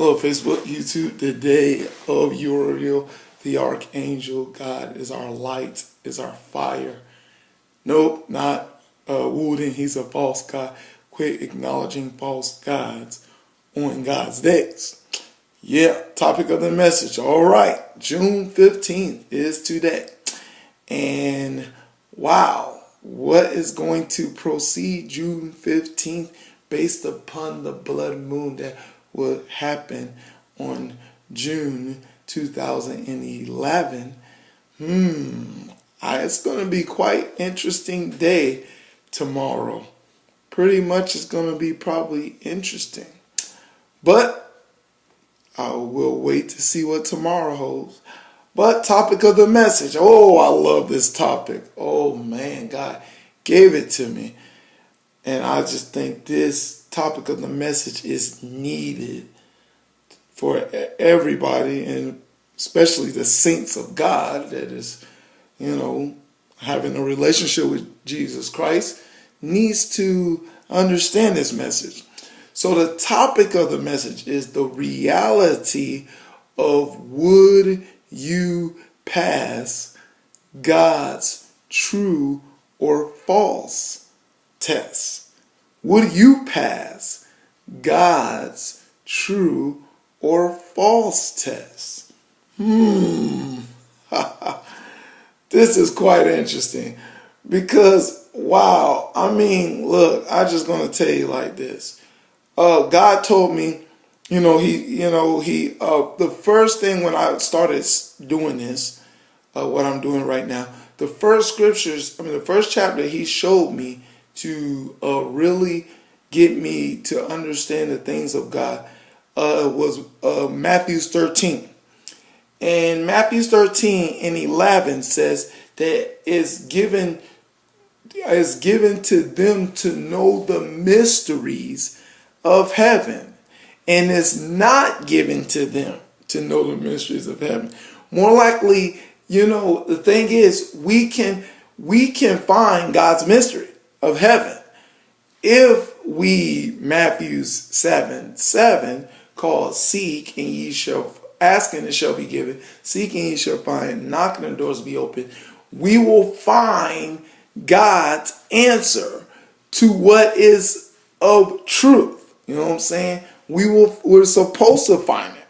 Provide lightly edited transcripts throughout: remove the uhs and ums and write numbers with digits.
Hello, Facebook, YouTube. The day of Uriel, the archangel. God is our light, is our fire. Nope, not Wooden. He's a false god. Quit acknowledging false gods on God's days. Yeah, topic of the message. All right, June 15th is today. And wow, what is going to proceed June 15th based upon the blood moon that will happen on June 2011? It's going to be quite interesting day tomorrow. Pretty much it's going to be probably interesting. But I will wait to see what tomorrow holds. But topic of the message. Oh, I love this topic. Oh, man, God gave it to me. And I just think this topic of the message is needed for everybody, and especially the saints of God that is, having a relationship with Jesus Christ needs to understand this message. So the topic of the message is the reality of would you pass God's true or false test? Would you pass God's true or false test? This is quite interesting because, wow, look, I'm just going to tell you like this. God told me, the first thing when I started doing this, what I'm doing right now, the first chapter he showed me to really get me to understand the things of God was Matthew 13. And Matthew 13 and 11 says that it's given to them to know the mysteries of heaven, and it's not given to them to know the mysteries of heaven. More likely, the thing is, we can find God's mystery of heaven if we, Matthew 7:7, called seek and ye shall ask and it shall be given, seek and ye shall find, knocking and the doors will be open. We will find God's answer to what is of truth. You know what I'm saying? We're supposed to find it.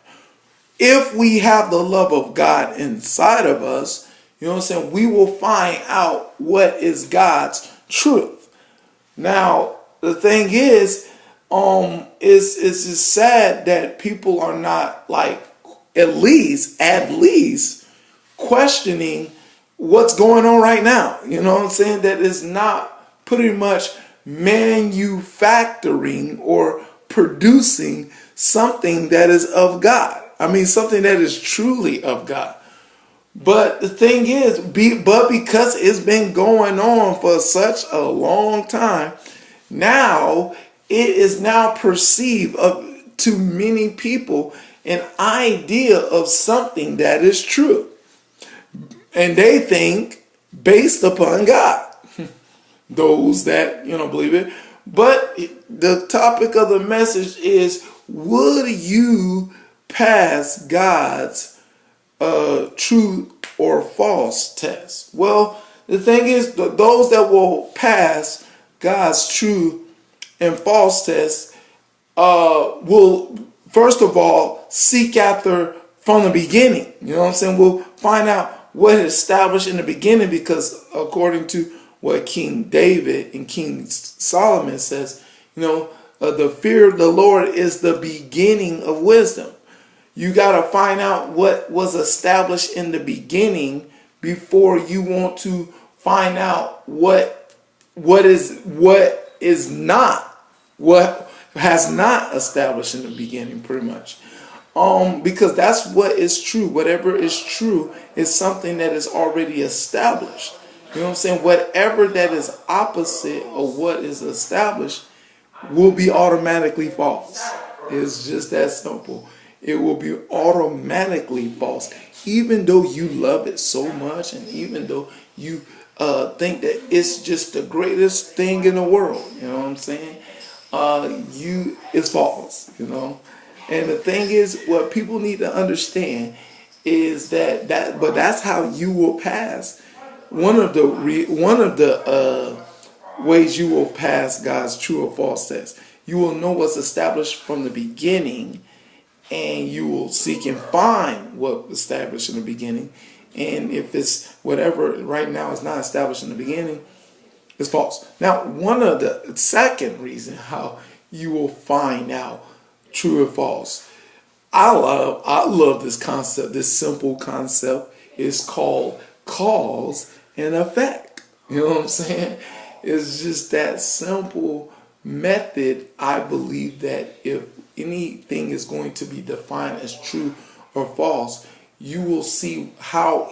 If we have the love of God inside of us, you know what I'm saying, we will find out what is God's truth. Now, the thing is, it's sad that people are not at least questioning what's going on right now. You know what I'm saying? That is not pretty much manufacturing or producing something that is of God. Something that is truly of God. But the thing is, because it's been going on for such a long time, now it is now perceived to many people an idea of something that is true. And they think based upon God. Those that, believe it. But the topic of the message is, would you pass God's true or false test? Well, the thing is, those that will pass God's true and false test will, first of all, seek after from the beginning. You know what I'm saying? We'll find out what is established in the beginning, because according to what King David and King Solomon says, the fear of the Lord is the beginning of wisdom. You got to find out what was established in the beginning before you want to find out what has not established in the beginning, pretty much. Because that's what is true. Whatever is true is something that is already established. You know what I'm saying? Whatever that is opposite of what is established will be automatically false. It's just that simple. It will be automatically false. Even though you love it so much, and even though you think that it's just the greatest thing in the world, you know what I'm saying? It's false, And the thing is, what people need to understand is but that's how you will pass. One of the ways you will pass God's true or false test. You will know what's established from the beginning, and you will seek and find what was established in the beginning. And if it's whatever right now is not established in the beginning, it's false. Now, one of the second reason how you will find out true or false. I love this concept. This simple concept is called cause and effect. You know what I'm saying? It's just that simple method. I believe that if anything is going to be defined as true or false, you will see how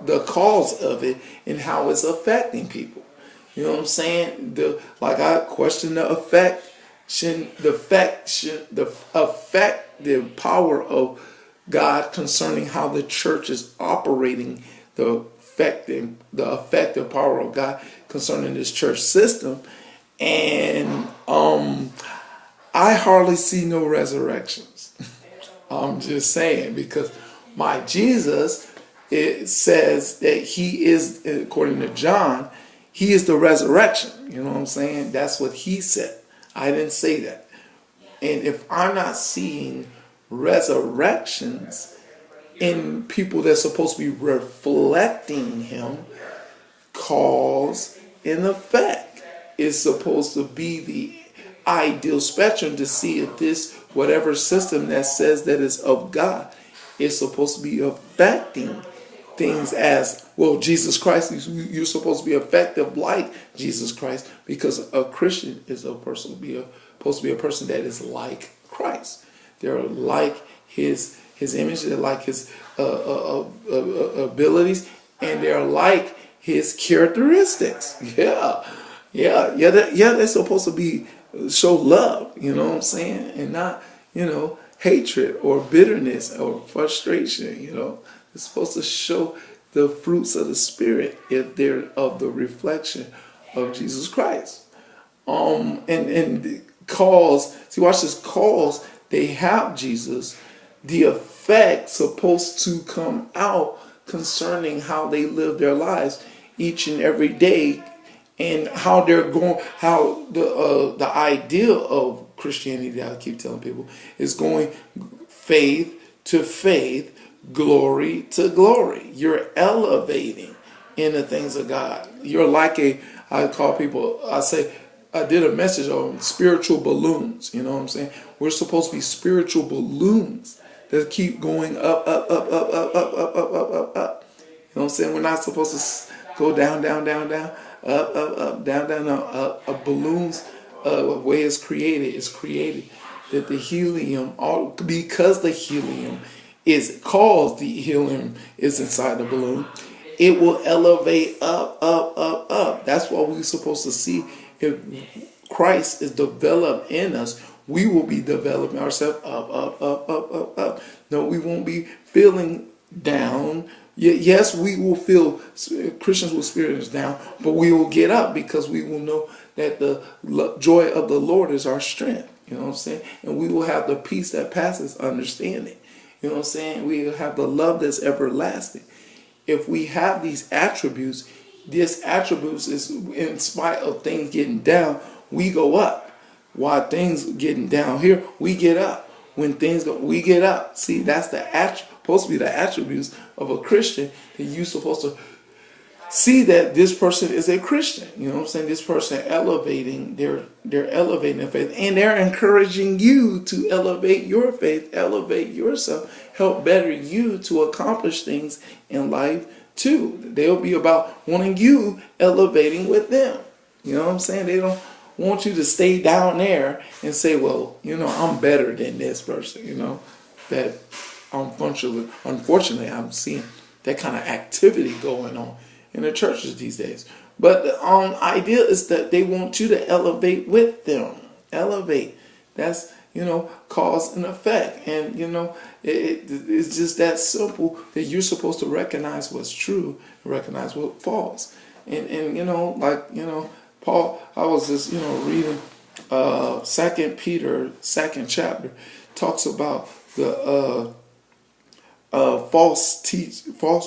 the cause of it and how it's affecting people. You know what I'm saying? I question the power of God concerning how the church is operating, the effective power of God concerning this church system, and I hardly see no resurrections. I'm just saying, because my Jesus, it says that he is, according to John, he is the resurrection. You know what I'm saying? That's what he said. I didn't say that. And if I'm not seeing resurrections in people that's supposed to be reflecting him, cause and effect is supposed to be the ideal spectrum to see if this, whatever system that says that is of God, is supposed to be affecting things as, well, Jesus Christ, you're supposed to be effective like Jesus Christ, because a Christian is supposed to be a person that is like Christ. They're like his image, they're like his abilities, and they're like his characteristics. They're supposed to show love, you know what I'm saying, and not, hatred or bitterness or frustration. It's supposed to show the fruits of the Spirit if they're of the reflection of Jesus Christ. And cause, see, watch this, cause, they have Jesus, the effect supposed to come out concerning how they live their lives each and every day, and how they're going, how the idea of Christianity that I keep telling people is going faith to faith, glory to glory. You're elevating in the things of God. You're like I did a message on spiritual balloons. You know what I'm saying? We're supposed to be spiritual balloons that keep going up, up, up, up, up, up, up, up, up, up, up. You know what I'm saying? We're not supposed to go down, down, down, down, up, up, up, down, down, down. A balloon's way it's created that the helium, because the helium is caused, the helium is inside the balloon, it will elevate up, up, up, up. That's what we're supposed to see. If Christ is developed in us, we will be developing ourselves up, up, up, up, up, up. No, we won't be feeling down. Yes, we will feel, Christians will experience down, but we will get up because we will know that the joy of the Lord is our strength. You know what I'm saying? And we will have the peace that passes understanding. You know what I'm saying? We will have the love that's everlasting. If we have these attributes, this attributes is, in spite of things getting down, we go up. While things getting down here, we get up. When things go, we get up. See, that's supposed to be the attributes of a Christian, that you're supposed to see that this person is a Christian. You know what I'm saying? This person elevating, they're elevating their faith, and they're encouraging you to elevate your faith, elevate yourself, help better you to accomplish things in life too. They'll be about wanting you elevating with them. You know what I'm saying? They don't want you to stay down there and say, well, I'm better than this person, that unfortunately I'm seeing that kind of activity going on in the churches these days. But the idea is that they want you to elevate with them. Elevate. That's, cause and effect. And, it's just that simple, that you're supposed to recognize what's true, recognize what's false. And Paul, I was just, reading 2 Peter, 2nd chapter. talks about the false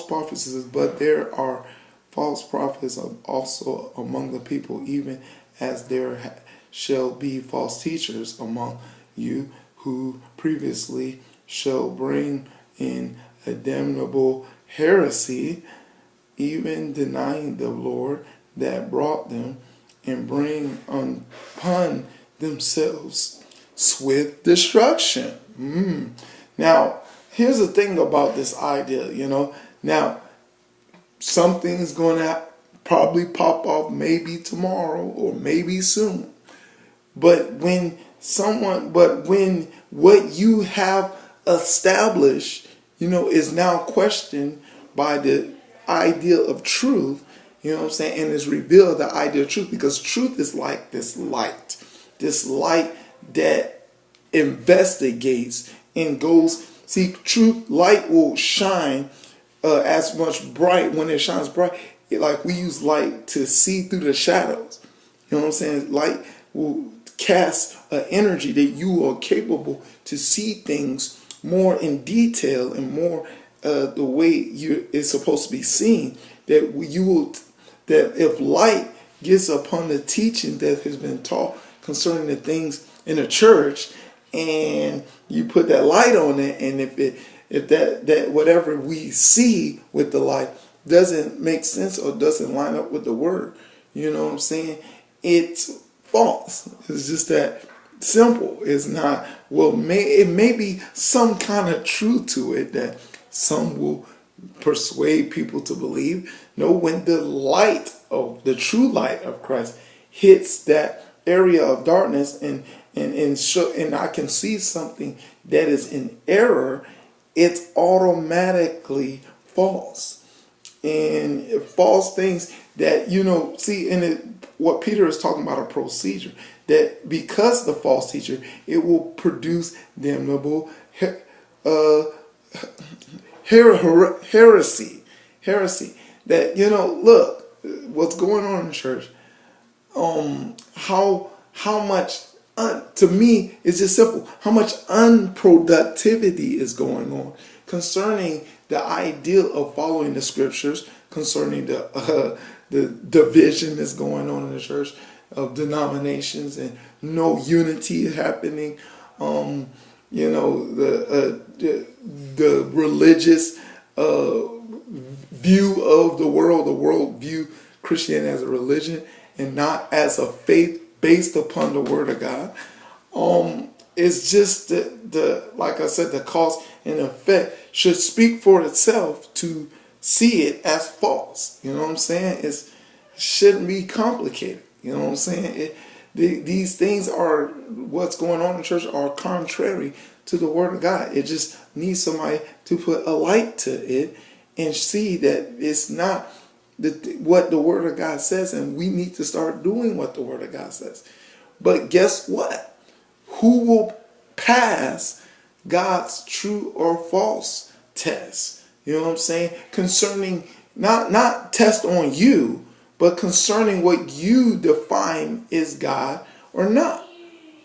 prophecies, but there are false prophets also among the people, even as there shall be false teachers among you, who previously shall bring in a damnable heresy, even denying the Lord that brought them, and bring upon themselves swift destruction. Now, here's the thing about this idea, Now, something's going to probably pop off maybe tomorrow or maybe soon. But when what you have established, is now questioned by the idea of truth, and it's revealed the idea of truth, because truth is like this light that investigates and goes. See, truth, light will shine as much bright when it shines bright. Like we use light to see through the shadows. Light will cast an energy that you are capable to see things more in detail and more the way it's supposed to be seen. That if light gets upon the teaching that has been taught concerning the things in the church, and you put that light on it, and if that whatever we see with the light doesn't make sense or doesn't line up with the word, it's false. It's just that simple. It's not. It may be some kind of truth to it that some will persuade people to believe. No, when the light of the true light of Christ hits that area of darkness, and I can see something that is in error, it's automatically false. And false things that, see in it, what Peter is talking about, a procedure that because the false teacher, it will produce damnable heresy. That, look, what's going on in the church, how much, to me, it's just simple, how much unproductivity is going on concerning the ideal of following the scriptures, concerning the division that's going on in the church of denominations, and no unity happening. The religious view of the world view Christianity as a religion and not as a faith based upon the Word of God. It's just like I said, the cause and effect should speak for itself to see it as false. You know what I'm saying? It shouldn't be complicated. You know what I'm saying? These things are, what's going on in church are contrary to the Word of God. It just needs somebody to put a light to it and see that it's not what the Word of God says, and we need to start doing what the Word of God says. But guess what? Who will pass God's true or false test? You know what I'm saying? Concerning, not test on you, but concerning what you define is God or not.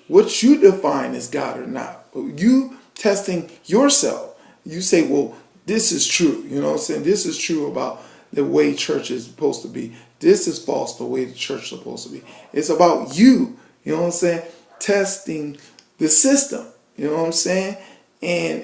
What you define as God or not. You testing yourself. You say, well, this is true. You know what I'm saying? This is true about the way church is supposed to be. This is false the way the church is supposed to be. It's about you. You know what I'm saying? Testing the system. You know what I'm saying? And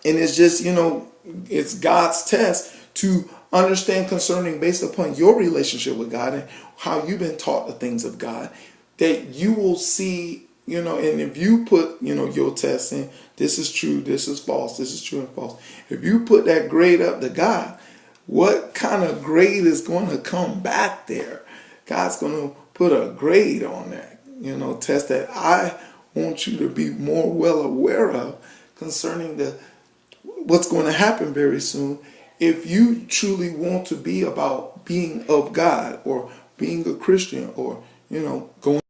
it's just, it's God's test to understand concerning based upon your relationship with God and how you've been taught the things of God, that you will see, and if you put, your test in, this is true, this is false, this is true and false. If you put that grade up to God, what kind of grade is going to come back there? God's going to put a grade on that, test that I want you to be more well aware of concerning what's going to happen very soon. If you truly want to be about being of God or being a Christian or, going